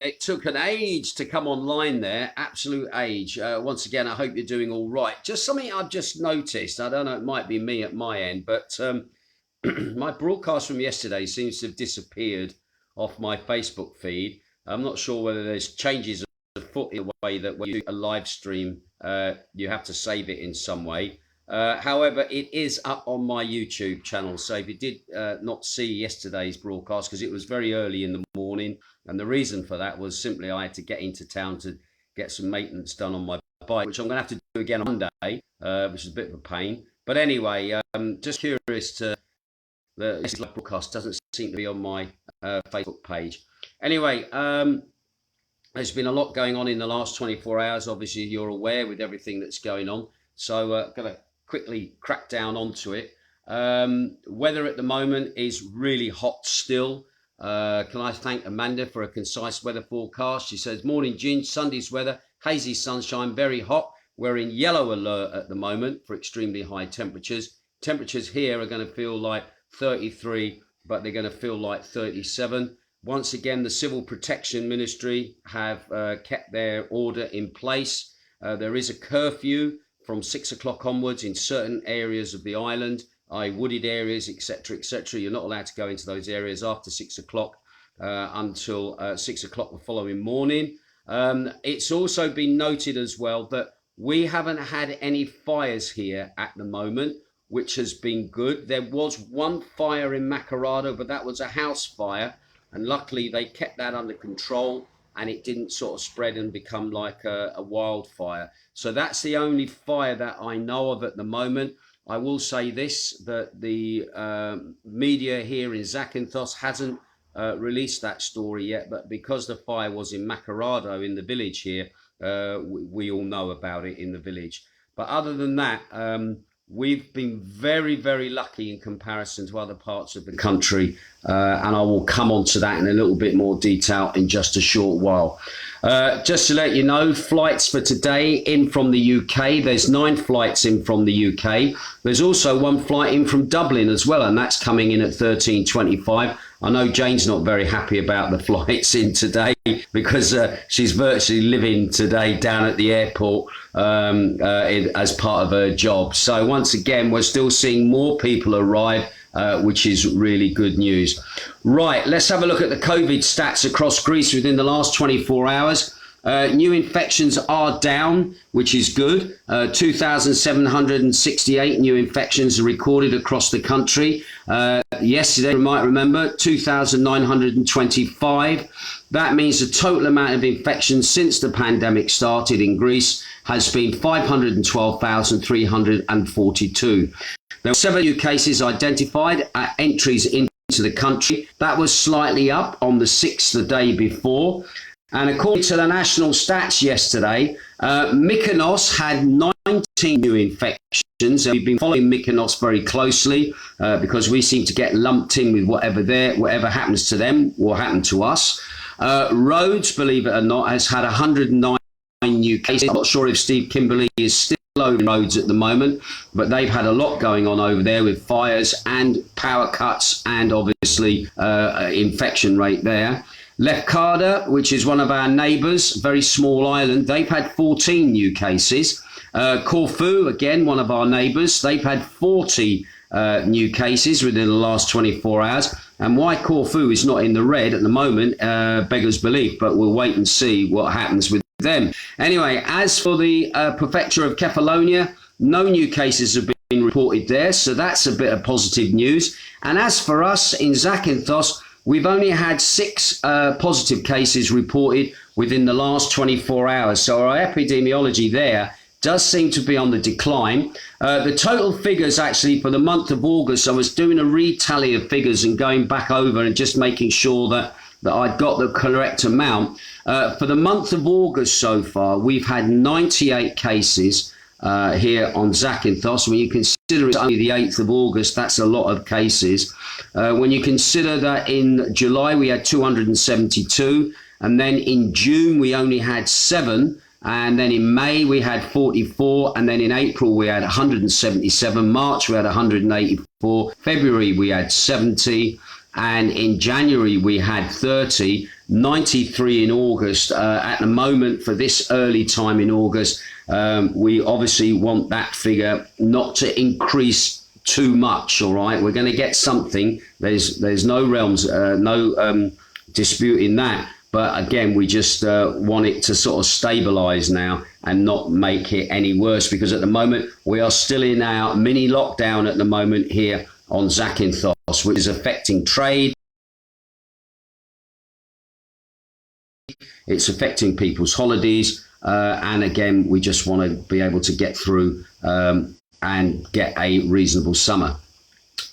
it took an age to come online there, absolute age. Once again, I hope you're doing all right. Just something I've just noticed. I don't know, it might be me at my end, but my broadcast from yesterday seems to have disappeared off my Facebook feed. I'm not sure whether there's changes afoot in the way that when you do a live stream, you have to save it in some way. However, it is up on my YouTube channel. So if you did not see yesterday's broadcast, because it was very early in the morning, and the reason for that was simply I had to get into town to get some maintenance done on my bike, which I'm going to have to do again on Monday, which is a bit of a pain. But anyway, just curious to this broadcast doesn't seem to be on my Facebook page. Anyway, there's been a lot going on in the last 24 hours. Obviously, you're aware with everything that's going on. So I'm going to quickly crack down onto it. Weather at the moment is really hot still. Can I thank Amanda for a concise weather forecast? She says, morning, Ginge, Sunday's weather, hazy sunshine, very hot. We're in yellow alert at the moment for extremely high temperatures. Temperatures here are going to feel like 33, but they're going to feel like 37. Once again, the Civil Protection Ministry have kept their order in place. There is a curfew from 6 o'clock onwards in certain areas of the island, wooded areas, etc., etc. You're not allowed to go into those areas after 6 o'clock until 6 o'clock the following morning. It's also been noted as well that we haven't had any fires here at the moment, which has been good. There was one fire in Macardo, but that was a house fire. And luckily they kept that under control and it didn't sort of spread and become like a wildfire. So that's the only fire that I know of at the moment. I will say this, that the media here in Zakynthos hasn't released that story yet, but because the fire was in Macardo in the village here, we all know about it in the village. But other than that, we've been very, very lucky in comparison to other parts of the country. And I will come on to that in a little bit more detail in just a short while. Just to let you know, flights for today in from the UK. There's 9 flights in from the UK. There's also 1 flight in from Dublin as well, and that's coming in at 13:25. I know Jane's not very happy about the flights in today because she's virtually living today down at the airport as part of her job. So once again, we're still seeing more people arrive, which is really good news. Right, let's have a look at the COVID stats across Greece within the last 24 hours. New infections are down, which is good. 2,768 new infections are recorded across the country. Yesterday, you might remember, 2,925. That means the total amount of infections since the pandemic started in Greece has been 512,342. There were 7 new cases identified at entries into the country. That was slightly up on the 6th the day before. And according to the national stats yesterday, Mykonos had 19 new infections. We've been following Mykonos very closely because we seem to get lumped in with whatever happens to them will happen to us. Rhodes, believe it or not, has had 109 new cases. I'm not sure if Steve Kimberley is still over Rhodes at the moment, but they've had a lot going on over there with fires and power cuts and obviously infection rate there. Lefkada, which is one of our neighbours, very small island, they've had 14 new cases. Corfu, again, one of our neighbours, they've had 40 new cases within the last 24 hours. And why Corfu is not in the red at the moment beggars belief, but we'll wait and see what happens with them. Anyway, as for the prefecture of Kefalonia, no new cases have been reported there, so that's a bit of positive news. And as for us in Zakynthos, we've only had 6 positive cases reported within the last 24 hours. So our epidemiology there does seem to be on the decline. The total figures actually for the month of August, I was doing a retally of figures and going back over and just making sure that I'd got the correct amount. For the month of August so far, we've had 98 cases here on Zakynthos. When you consider it's only the 8th of August, that's a lot of cases. When you consider that in July we had 272, and then in June we only had 7, and then in May we had 44, and then in April we had 177, March we had 184, February we had 70, and in January we had 30, 93 in August. At the moment, for this early time in August, we obviously want that figure not to increase too much. All right, we're going to get something. There's no realms, no dispute in that. But again, we just want it to sort of stabilise now and not make it any worse, because at the moment we are still in our mini lockdown at the moment here on Zakynthos, which is affecting trade. It's affecting people's holidays. And again, we just want to be able to get through and get a reasonable summer.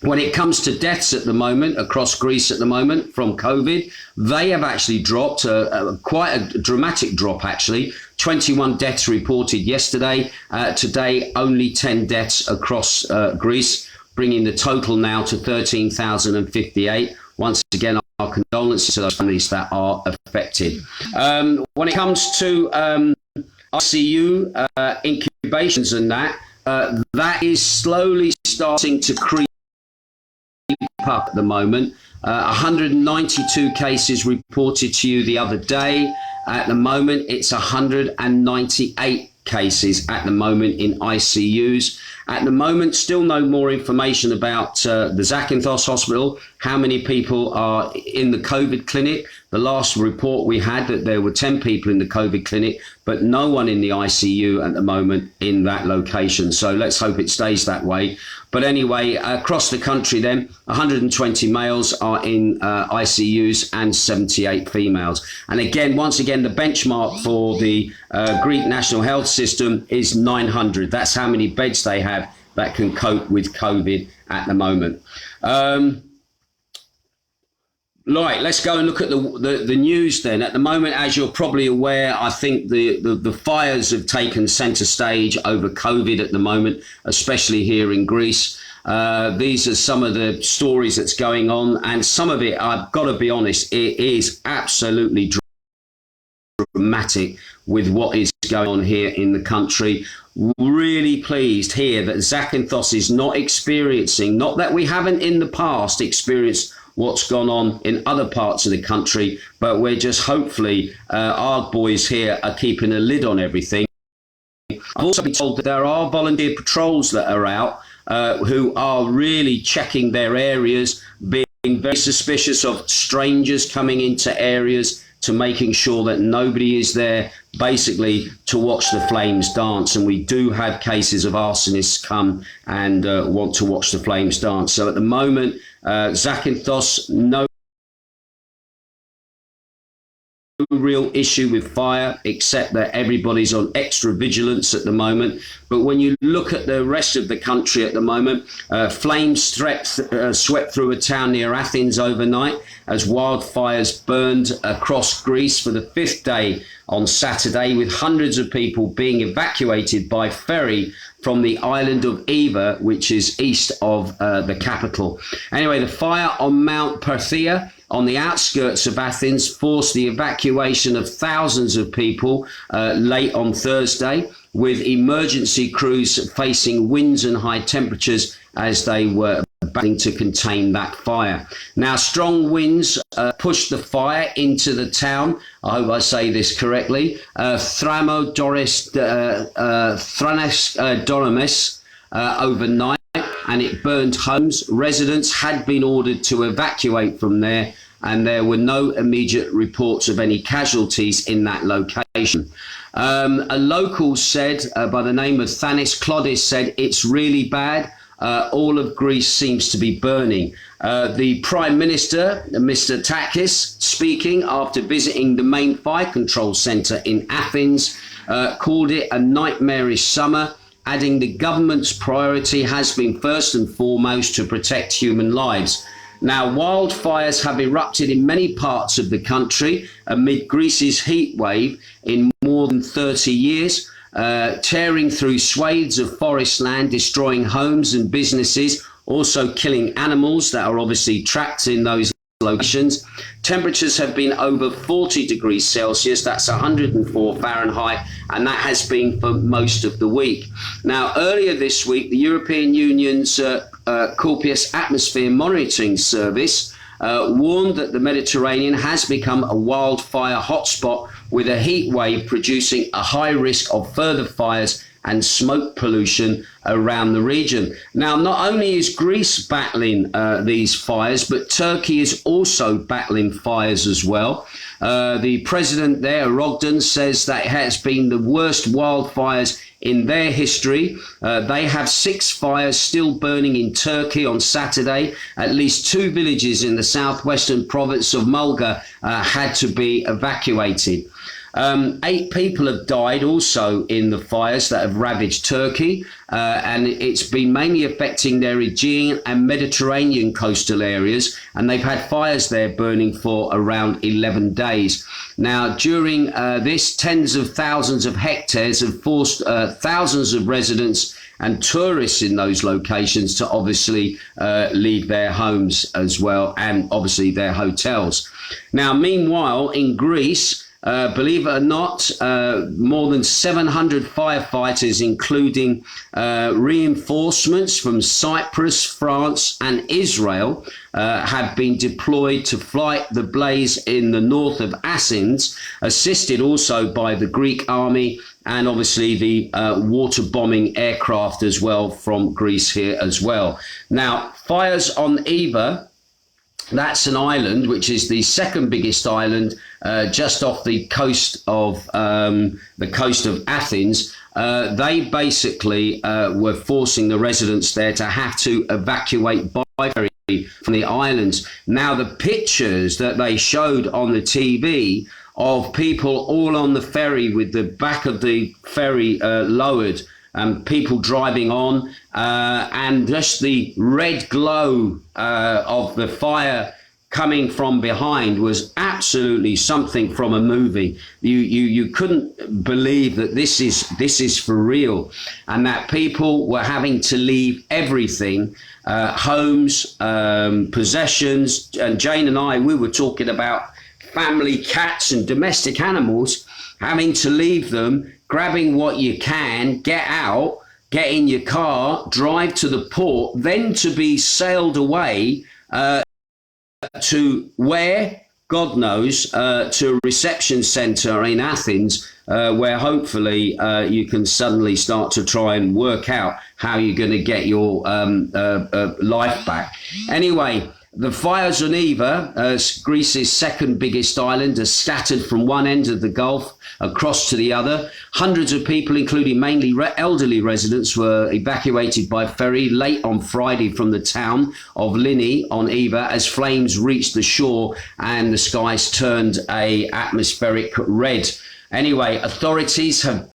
When it comes to deaths at the moment, across Greece at the moment from COVID, they have actually dropped, quite a dramatic drop actually. 21 deaths reported yesterday. Today, only 10 deaths across Greece, bringing the total now to 13,058. Once again, our condolences to those families that are affected. When it comes to ICU incubations and that is slowly starting to creep up at the moment. 192 cases reported to you the other day. At the moment, it's 198 cases at the moment in ICUs. At the moment, still no more information about the Zakynthos Hospital, how many people are in the COVID clinic. The last report we had that there were 10 people in the COVID clinic, but no one in the ICU at the moment in that location. So let's hope it stays that way. But anyway, across the country then, 120 males are in ICUs and 78 females. And again, once again, the benchmark for the Greek National Health System is 900. That's how many beds they have that can cope with COVID at the moment. Right, let's go and look at the news then. At the moment, as you're probably aware, I think the fires have taken centre stage over COVID at the moment, especially here in Greece. These are some of the stories that's going on, and some of it, I've got to be honest, it is absolutely dramatic with what is going on here in the country. Really pleased here that Zakynthos is not experiencing, not that we haven't in the past experienced what's gone on in other parts of the country, but we're just hopefully our boys here are keeping a lid on everything. I've also been told that there are volunteer patrols that are out who are really checking their areas, being very suspicious of strangers coming into areas, to making sure that nobody is there basically to watch the flames dance. And we do have cases of arsonists come and want to watch the flames dance. So at the moment, Zakynthos, no real issue with fire, except that everybody's on extra vigilance at the moment. But when you look at the rest of the country at the moment, flames swept through a town near Athens overnight as wildfires burned across Greece for the 5th day on Saturday, with hundreds of people being evacuated by ferry from the island of Evia, which is east of the capital. Anyway, the fire on Mount Parthia on the outskirts of Athens forced the evacuation of thousands of people late on Thursday, with emergency crews facing winds and high temperatures as they were battling to contain that fire. Now, strong winds pushed the fire into the town, I hope I say this correctly, Thramodoris Doromis overnight, and it burned homes. Residents had been ordered to evacuate from there, and there were no immediate reports of any casualties in that location. A local said, by the name of Thanis Clodis, said it's really bad. All of Greece seems to be burning. The Prime Minister, Mr. Takis, speaking after visiting the main fire control centre in Athens, called it a nightmarish summer, adding the government's priority has been first and foremost to protect human lives. Now, wildfires have erupted in many parts of the country amid Greece's heat wave in more than 30 years, tearing through swathes of forest land, destroying homes and businesses, also killing animals that are obviously trapped in those locations. Temperatures have been over 40 degrees Celsius, that's 104 Fahrenheit, and that has been for most of the week. Now, earlier this week, the European Union's Corpus Atmosphere Monitoring Service warned that the Mediterranean has become a wildfire hotspot with a heat wave producing a high risk of further fires and smoke pollution around the region. Now, not only is Greece battling these fires, but Turkey is also battling fires as well. The president there, Erdogan, says that it has been the worst wildfires in their history. They have 6 fires still burning in Turkey on Saturday. At least 2 villages in the southwestern province of Mulga had to be evacuated. 8 people have died also in the fires that have ravaged Turkey, and it's been mainly affecting their Aegean and Mediterranean coastal areas, and they've had fires there burning for around 11 days. Now, during this, tens of thousands of hectares have forced thousands of residents and tourists in those locations to obviously leave their homes as well, and obviously their hotels. Now, meanwhile, in Greece, believe it or not, more than 700 firefighters, including reinforcements from Cyprus, France, and Israel, have been deployed to fight the blaze in the north of Athens, assisted also by the Greek army and obviously the water bombing aircraft as well from Greece here as well. Now, fires on Evia. That's an island which is the second biggest island just off the coast of Athens. They basically were forcing the residents there to have to evacuate by ferry from the islands. Now, the pictures that they showed on the TV of people all on the ferry with the back of the ferry lowered, and people driving on, and just the red glow of the fire coming from behind was absolutely something from a movie. You couldn't believe that this is for real, and that people were having to leave everything, homes, possessions. And Jane and I, we were talking about family cats and domestic animals, having to leave them, grabbing what you can, get out, get in your car, drive to the port, then to be sailed away to where, God knows, to a reception centre in Athens, where hopefully you can suddenly start to try and work out how you're going to get your life back. Anyway, the fires on Evia, Greece's second biggest island, are scattered from one end of the Gulf across to the other. Hundreds of people, including mainly elderly residents, were evacuated by ferry late on Friday from the town of Lini on Evia as flames reached the shore and the skies turned a atmospheric red. Anyway, authorities have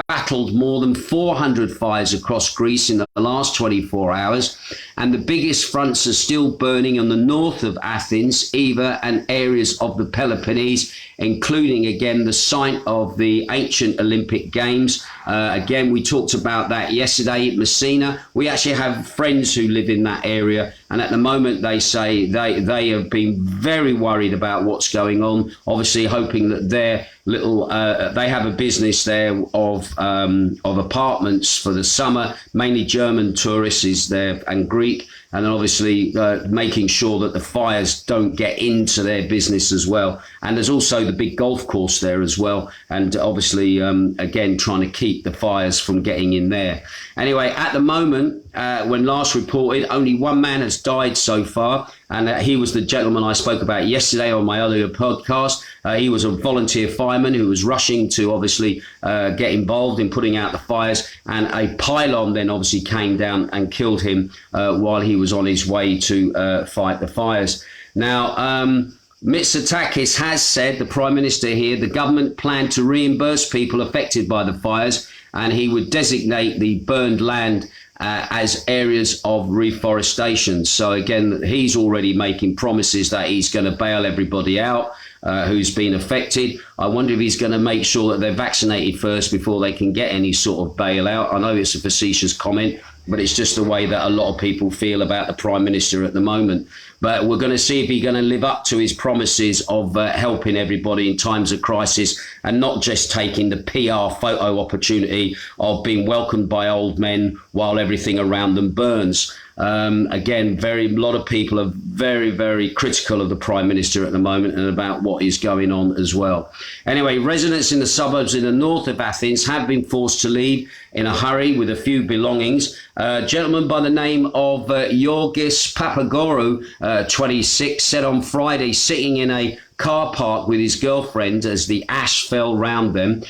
battled more than 400 fires across Greece in the last 24 hours, and the biggest fronts are still burning on the north of Athens, Evia, and areas of the Peloponnese, including again the site of the ancient Olympic Games. Again, we talked about that yesterday at Messina. We actually have friends who live in that area, and at the moment they say they have been very worried about what's going on, obviously hoping that their little they have a business there of apartments for the summer, mainly German tourists is there and Greek, and then obviously making sure that the fires don't get into their business as well. And there's also the big golf course there as well, and obviously again trying to keep the fires from getting in there. Anyway, at the moment, when last reported, only one man has died so far, and he was the gentleman I spoke about yesterday on my earlier podcast. He was a volunteer fireman who was rushing to obviously get involved in putting out the fires, and a pylon then obviously came down and killed him while he was on his way to fight the fires. Now, Mitsotakis has said, the Prime Minister here, the government planned to reimburse people affected by the fires, and he would designate the burned land as areas of reforestation. So again, he's already making promises that he's going to bail everybody out who's been affected. I wonder if he's going to make sure that they're vaccinated first before they can get any sort of bailout. I know it's a facetious comment, but it's just the way that a lot of people feel about the Prime Minister at the moment. But we're going to see if he's going to live up to his promises of helping everybody in times of crisis, and not just taking the PR photo opportunity of being welcomed by old men while everything around them burns. Again, a lot of people are very, very critical of the Prime Minister at the moment and about what is going on as well. Anyway, residents in the suburbs in the north of Athens have been forced to leave in a hurry with a few belongings. A gentleman by the name of Yorgis Papagorou, 26, said on Friday, sitting in a car park with his girlfriend as the ash fell round them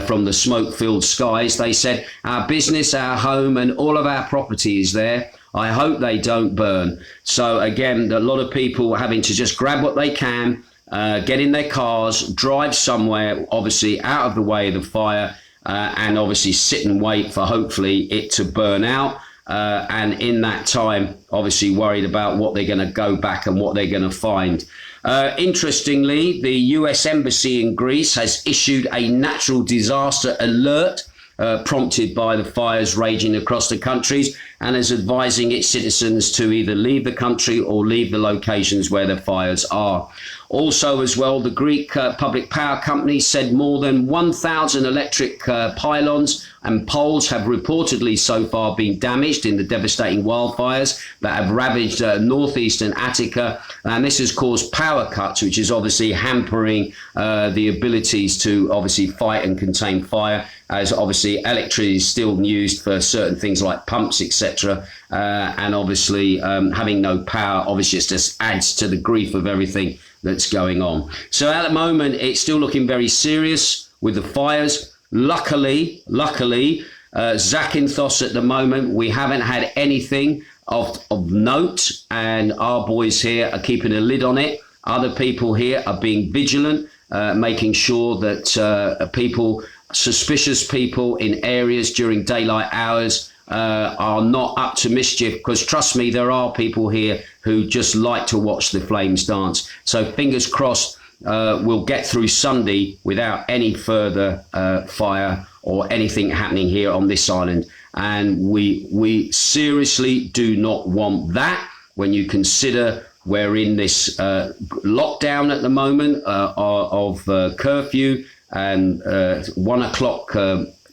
from the smoke-filled skies. They said, "Our business, our home, and all of our property is there. I hope they don't burn." So again, a lot of people having to just grab what they can, get in their cars, drive somewhere, obviously out of the way of the fire, and obviously sit and wait for hopefully it to burn out. And in that time, obviously worried about what they're going to go back and what they're going to find. Interestingly, the US Embassy in Greece has issued a natural disaster alert prompted by the fires raging across the countries, and is advising its citizens to either leave the country or leave the locations where the fires are. Also as well, the Greek public power company said more than 1,000 electric pylons and poles have reportedly so far been damaged in the devastating wildfires that have ravaged northeastern Attica. And this has caused power cuts, which is obviously hampering the abilities to obviously fight and contain fire, as obviously electricity is still used for certain things like pumps, etc. And obviously having no power, obviously it just adds to the grief of everything that's going on. So at the moment, it's still looking very serious with the fires. Luckily, Zakynthos at the moment, we haven't had anything of note, and our boys here are keeping a lid on it. Other people here are being vigilant, making sure that suspicious people in areas during daylight hours are not up to mischief, because trust me, there are people here who just like to watch the flames dance. So fingers crossed, we'll get through Sunday without any further fire or anything happening here on this island. And we seriously do not want that when you consider we're in this lockdown at the moment of curfew and 1 o'clock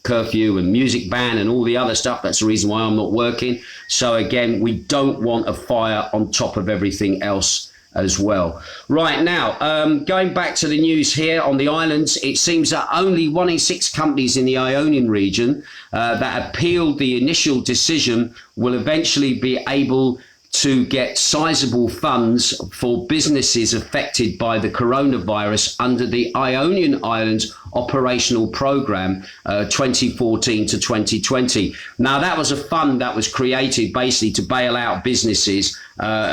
curfew and music ban and all the other stuff. That's the reason why I'm not working. So again, we don't want a fire on top of everything else as well. Right now, going back to the news here on the islands, it seems that only 1 in 6 companies in the Ionian region that appealed the initial decision will eventually be able to get sizable funds for businesses affected by the coronavirus under the Ionian Islands operational program 2014 to 2020. Now, that was a fund that was created basically to bail out businesses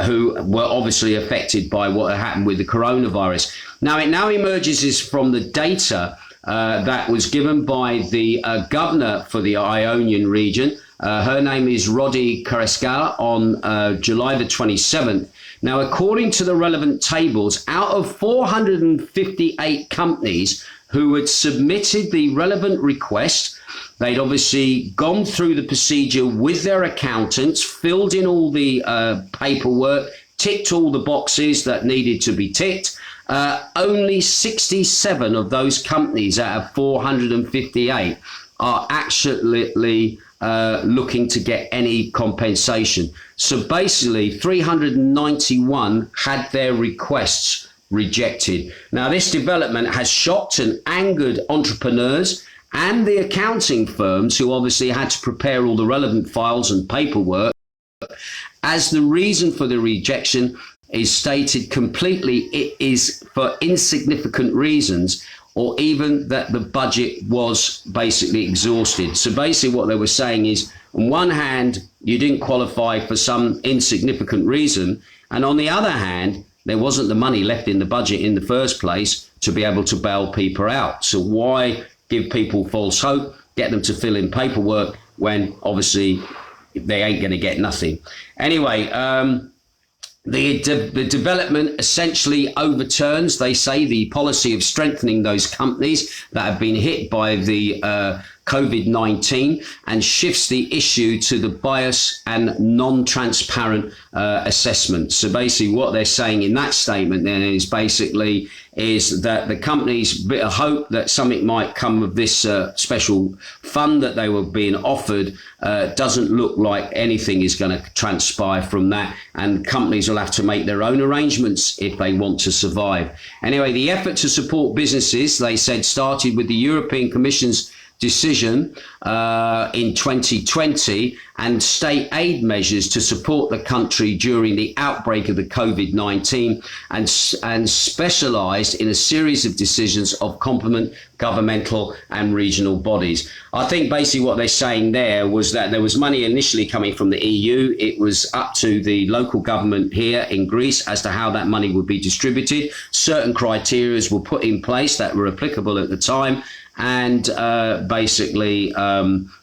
who were obviously affected by what had happened with the coronavirus. Now, it now emerges from the data that was given by the governor for the Ionian region. Her name is Rodi Kareska on July the 27th. Now, according to the relevant tables, out of 458 companies who had submitted the relevant request, they'd obviously gone through the procedure with their accountants, filled in all the paperwork, ticked all the boxes that needed to be ticked. Only 67 of those companies out of 458 are actually looking to get any compensation. So basically 391 had their requests rejected. Now, this development has shocked and angered entrepreneurs and the accounting firms who obviously had to prepare all the relevant files and paperwork, as the reason for the rejection is stated completely it is for insignificant reasons, or even that the budget was basically exhausted. So basically what they were saying is, on one hand, you didn't qualify for some insignificant reason, and on the other hand, there wasn't the money left in the budget in the first place to be able to bail people out. So why give people false hope, get them to fill in paperwork when obviously they ain't going to get nothing? Anyway, the development essentially overturns, they say, the policy of strengthening those companies that have been hit by the COVID-19 and shifts the issue to the bias and non-transparent assessment. So basically what they're saying in that statement then is that the company's bit of hope that something might come of this special fund that they were being offered doesn't look like anything is going to transpire from that, and companies will have to make their own arrangements if they want to survive. Anyway, the effort to support businesses, they said, started with the European Commission's decision in 2020 and state aid measures to support the country during the outbreak of the COVID-19 and specialised in a series of decisions of complement governmental and regional bodies. I think basically what they're saying there was that there was money initially coming from the EU. It was up to the local government here in Greece as to how that money would be distributed. Certain criteria were put in place that were applicable at the time. And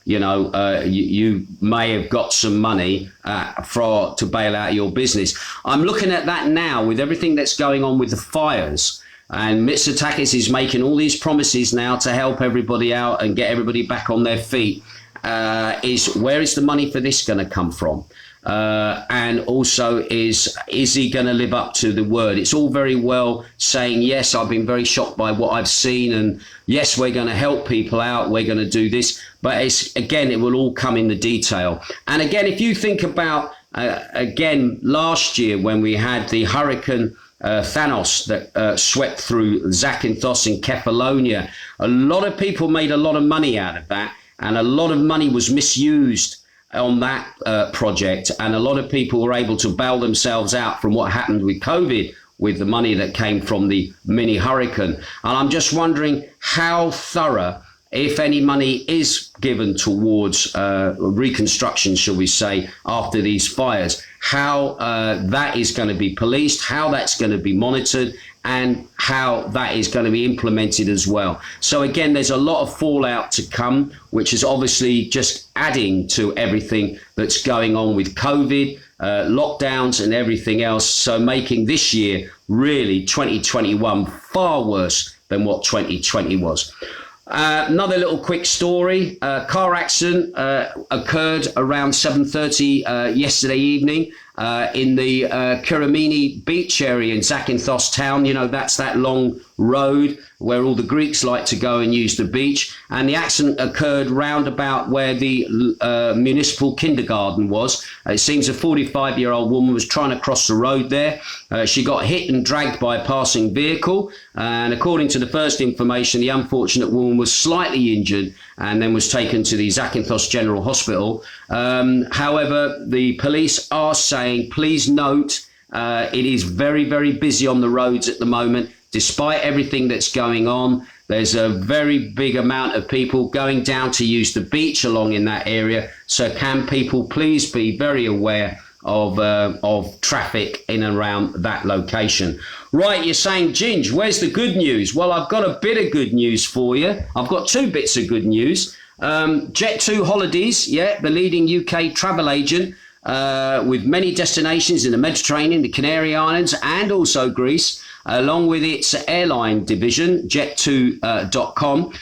you may have got some money to bail out your business. I'm looking at that now with everything that's going on with the fires. And Mitsotakis is making all these promises now to help everybody out and get everybody back on their feet. Where is the money for this going to come from? And also, is he going to live up to the word? It's all very well saying, yes, I've been very shocked by what I've seen, and yes, we're going to help people out, we're going to do this, but it will all come in the detail. And again, if you think about last year when we had the hurricane Thanos that swept through Zakynthos in Kefalonia, a lot of people made a lot of money out of that, and a lot of money was misused on that project, and a lot of people were able to bail themselves out from what happened with COVID with the money that came from the mini hurricane. And I'm just wondering how thorough, if any money is given towards reconstruction, shall we say, after these fires, how that is going to be policed, how that's going to be monitored, and how that is going to be implemented as well. So again, there's a lot of fallout to come, which is obviously just adding to everything that's going on with COVID, lockdowns and everything else. So making this year, really 2021, far worse than what 2020 was. Another little quick story. Car accident occurred around 7:30 yesterday evening in the Kouramini beach area in Zakynthos town. You know, that's that long road where all the Greeks like to go and use the beach. And the accident occurred round about where the municipal kindergarten was. It seems a 45-year-old woman was trying to cross the road there. She got hit and dragged by a passing vehicle. And according to the first information, the unfortunate woman was slightly injured and then was taken to the Zakynthos General Hospital. However, the police are saying, please note, it is very, very busy on the roads at the moment. Despite everything that's going on, there's a very big amount of people going down to use the beach along in that area. So can people please be very aware of traffic in and around that location. Right, you're saying, Ginge, where's the good news? Well, I've got a bit of good news for you. I've got two bits of good news. Jet2 Holidays, the leading UK travel agent with many destinations in the Mediterranean, the Canary Islands, and also Greece, along with its airline division, jet2.com.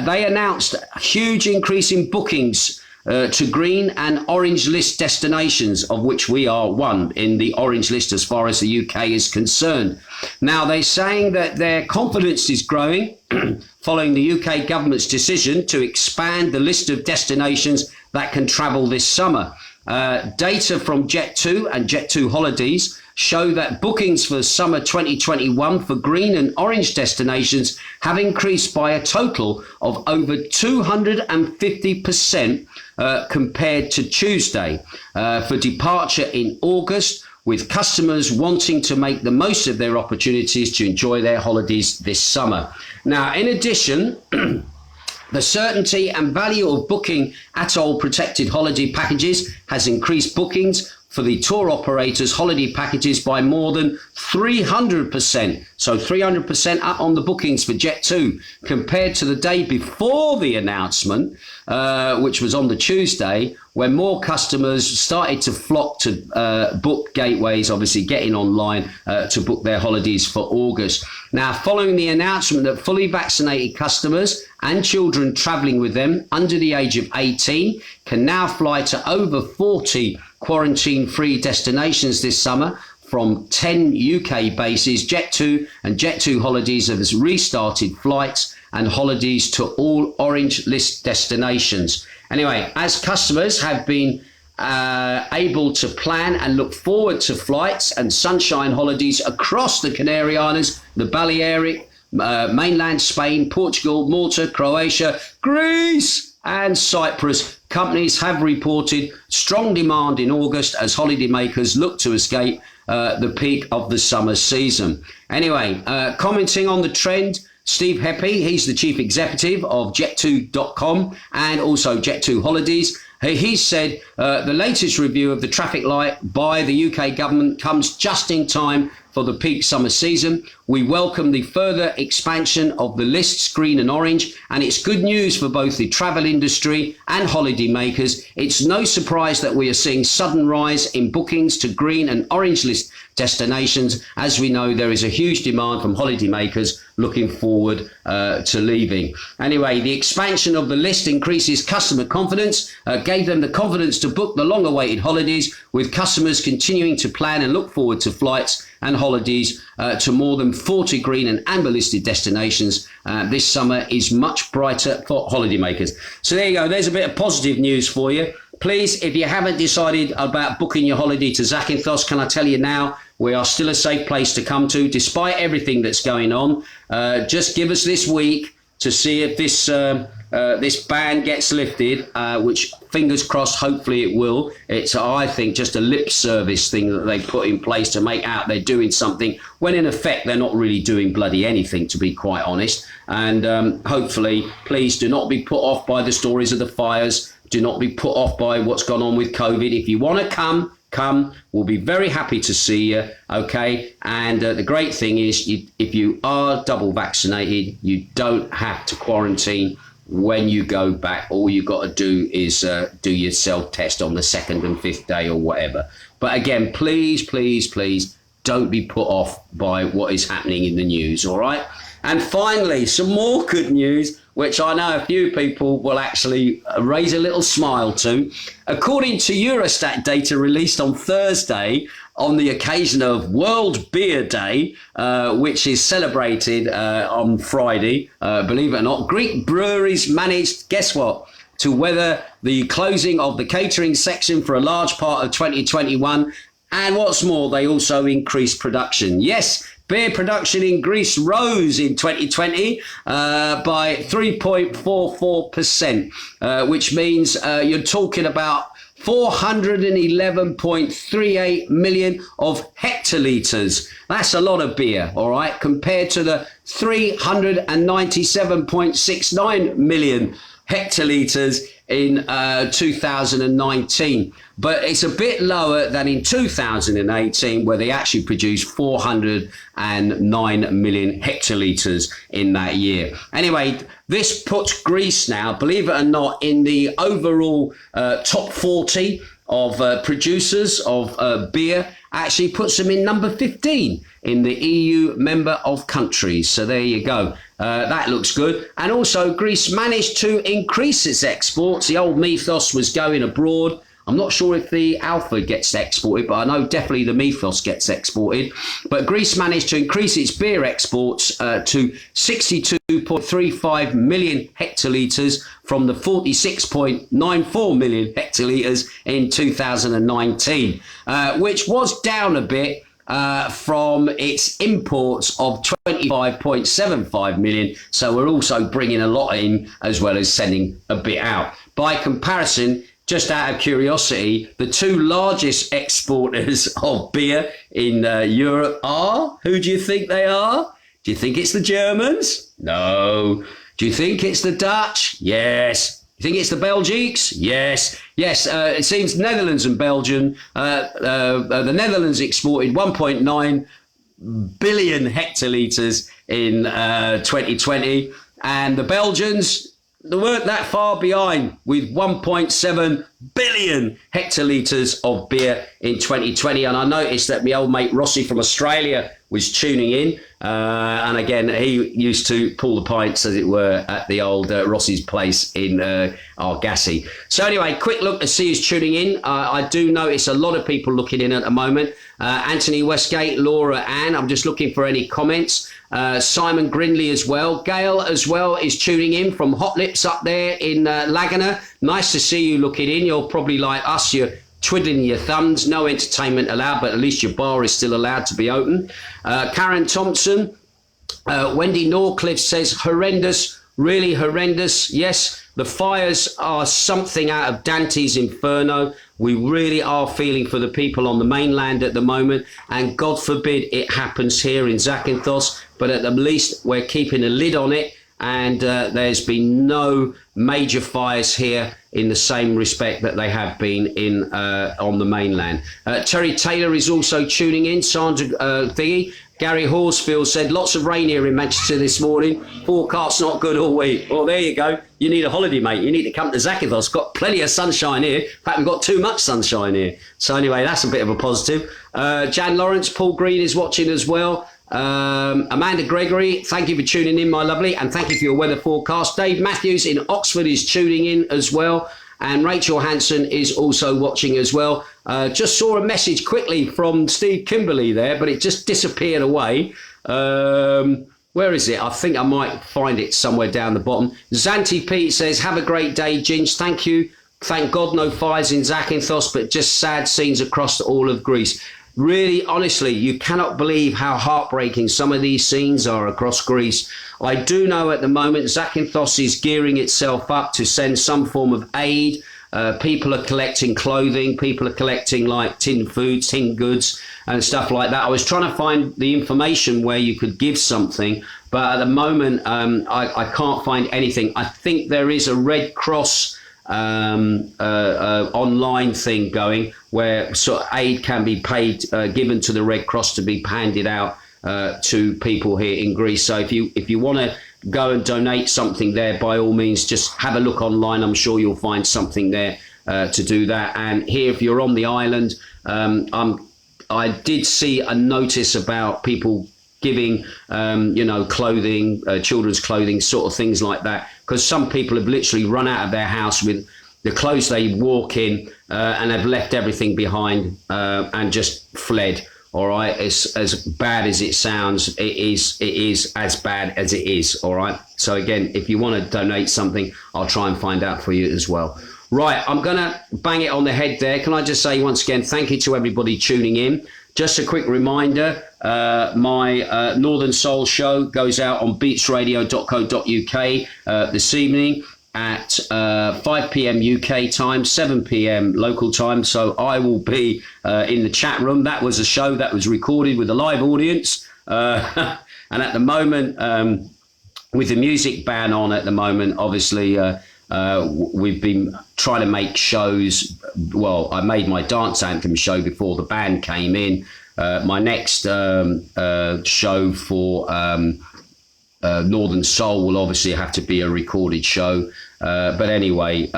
They announced a huge increase in bookings to green and orange list destinations, of which we are one in the orange list as far as the UK is concerned. Now, they're saying that their confidence is growing following the UK government's decision to expand the list of destinations that can travel this summer. Data from Jet2 and Jet2 Holidays show that bookings for summer 2021 for green and orange destinations have increased by a total of over 250% compared to Tuesday for departure in August, with customers wanting to make the most of their opportunities to enjoy their holidays this summer. Now, in addition, the certainty and value of booking atoll protected holiday packages has increased bookings for the tour operators' holiday packages by more than 300%. So 300% up on the bookings for Jet2 compared to the day before the announcement, which was on the Tuesday, when more customers started to flock to book gateways, obviously getting online to book their holidays for August. Now, following the announcement that fully vaccinated customers and children travelling with them under the age of 18 can now fly to over 40 quarantine-free destinations this summer from 10 UK bases, Jet2 and Jet2 Holidays have restarted flights and holidays to all orange list destinations. Anyway, as customers have been able to plan and look forward to flights and sunshine holidays across the Canary Islands, the Balearic, mainland Spain, Portugal, Malta, Croatia, Greece and Cyprus, companies have reported strong demand in August as holidaymakers look to escape the peak of the summer season. Anyway, commenting on the trend, Steve Heppy, he's the chief executive of Jet2.com and also Jet2 Holidays. He said the latest review of the traffic light by the UK government comes just in time for the peak summer season. We welcome the further expansion of the lists green and orange, and it's good news for both the travel industry and holiday makers. It's no surprise that we are seeing sudden rise in bookings to green and orange list destinations. As we know, there is a huge demand from holiday makers looking forward to leaving. Anyway, the expansion of the list increases customer confidence, gave them the confidence to book the long-awaited holidays, with customers continuing to plan and look forward to flights and holidays to more than 40 green and amber listed destinations. This summer is much brighter for holidaymakers. So there you go. There's a bit of positive news for you. Please, if you haven't decided about booking your holiday to Zakynthos, can I tell you now, we are still a safe place to come to, despite everything that's going on. Just give us this week to see if this ban gets lifted, which fingers crossed, hopefully it will. It's, I think, just a lip service thing that they put in place to make out they're doing something, when in effect they're not really doing bloody anything, to be quite honest. And hopefully, please do not be put off by the stories of the fires. Do not be put off by what's gone on with COVID. If you want to come. We'll be very happy to see you, okay? And the great thing is, if you are double vaccinated, you don't have to quarantine when you go back. All you got to do is do your self-test on the 2nd and 5th day or whatever. But again, please, please, please don't be put off by what is happening in the news, all right? And finally, some more good news, which I know a few people will actually raise a little smile to. According to Eurostat data released on Thursday, on the occasion of World Beer Day, which is celebrated on Friday, believe it or not, Greek breweries managed, guess what, to weather the closing of the catering section for a large part of 2021. And what's more, they also increased production. Yes, beer production in Greece rose in 2020 by 3.44%, which means you're talking about 411.38 million of hectolitres. That's a lot of beer, all right, compared to the 397.69 million hectolitres in 2019. But it's a bit lower than in 2018, where they actually produced 409 million hectolitres in that year. Anyway, this puts Greece now, believe it or not, in the overall top 40 of producers of beer. Actually puts them in number 15 in the EU member of countries. So there you go. That looks good. And also, Greece managed to increase its exports. The old mythos was going abroad. I'm not sure if the Alpha gets exported, but I know definitely the mythos gets exported. But Greece managed to increase its beer exports to 62.35 million hectolitres from the 46.94 million hectolitres in 2019, which was down a bit from its imports of 25.75 million. So we're also bringing a lot in as well as sending a bit out. By comparison, just out of curiosity, the two largest exporters of beer in Europe are, who do you think they are? Do you think it's the Germans? No. Do you think it's the Dutch? Yes. You think it's the Belgians? Yes. Yes, it seems Netherlands and Belgium. The Netherlands exported 1.9 billion hectolitres in 2020. And the Belgians, they weren't that far behind with 1.7 billion hectolitres of beer in 2020. And I noticed that my old mate Rossi from Australia was tuning in. And again, he used to pull the pints, as it were, at the old Rossi's place in Argosy. So anyway, quick look to see who's tuning in. I do notice a lot of people looking in at the moment. Anthony Westgate, Laura Ann, I'm just looking for any comments. Simon Grindley as well. Gail as well is tuning in from Hot Lips up there in Laguna. Nice to see you looking in. You're probably like us, you're twiddling your thumbs. No entertainment allowed, but at least your bar is still allowed to be open. Karen Thompson, Wendy Norcliffe says horrendous, really horrendous. Yes, the fires are something out of Dante's Inferno. We really are feeling for the people on the mainland at the moment, and God forbid it happens here in Zakynthos, but at the least we're keeping a lid on it, and there's been no major fires here in the same respect that they have been in on the mainland. Terry Taylor is also tuning in. Sandra Thingy. Gary Horsfield said, lots of rain here in Manchester this morning. Forecast not good all week. Well, there you go. You need a holiday, mate. You need to come to Zakynthos. Got plenty of sunshine here. In fact, we've got too much sunshine here. So anyway, that's a bit of a positive. Jan Lawrence, Paul Green is watching as well. Amanda Gregory, thank you for tuning in, my lovely. And thank you for your weather forecast. Dave Matthews in Oxford is tuning in as well. And Rachel Hanson is also watching as well. Just saw a message quickly from Steve Kimberley there, but it just disappeared away. Where is it? I think I might find it somewhere down the bottom. Zanti Pete says, have a great day, Ginge. Thank you. Thank God no fires in Zakynthos, but just sad scenes across all of Greece. Really, honestly, you cannot believe how heartbreaking some of these scenes are across Greece. I do know at the moment Zakynthos is gearing itself up to send some form of aid. People are collecting clothing. People are collecting like tin foods, tin goods and stuff like that. I was trying to find the information where you could give something, but at the moment I can't find anything. I think there is a Red Cross online thing going where sort of aid can be paid, given to the Red Cross to be handed out to people here in Greece. So if you want to go and donate something there, by all means, just have a look online. I'm sure you'll find something there to do that. And here, if you're on the island, I did see a notice about people giving, clothing, children's clothing, sort of things like that, because some people have literally run out of their house with the clothes they walk in and have left everything behind and just fled. All right, it's as bad as it sounds. It is as bad as it is. All right. So again, if you want to donate something, I'll try and find out for you as well. Right, I'm gonna bang it on the head there. Can I just say once again, thank you to everybody tuning in. Just a quick reminder, my Northern Soul show goes out on beatsradio.co.uk this evening at 5 p.m. UK time, 7 p.m. local time. So I will be in the chat room. That was a show that was recorded with a live audience. And at the moment, with the music ban on at the moment, obviously, we've been trying to make shows. Well, I made my dance anthem show before the band came in. My next show for Northern Soul will obviously have to be a recorded show. But anyway,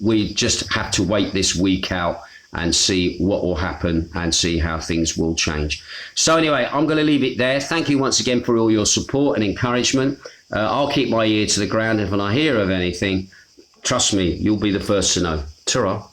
we just have to wait this week out and see what will happen and see how things will change. So anyway, I'm going to leave it there. Thank you once again for all your support and encouragement. I'll keep my ear to the ground. If I hear of anything, trust me, you'll be the first to know. Ta-ra.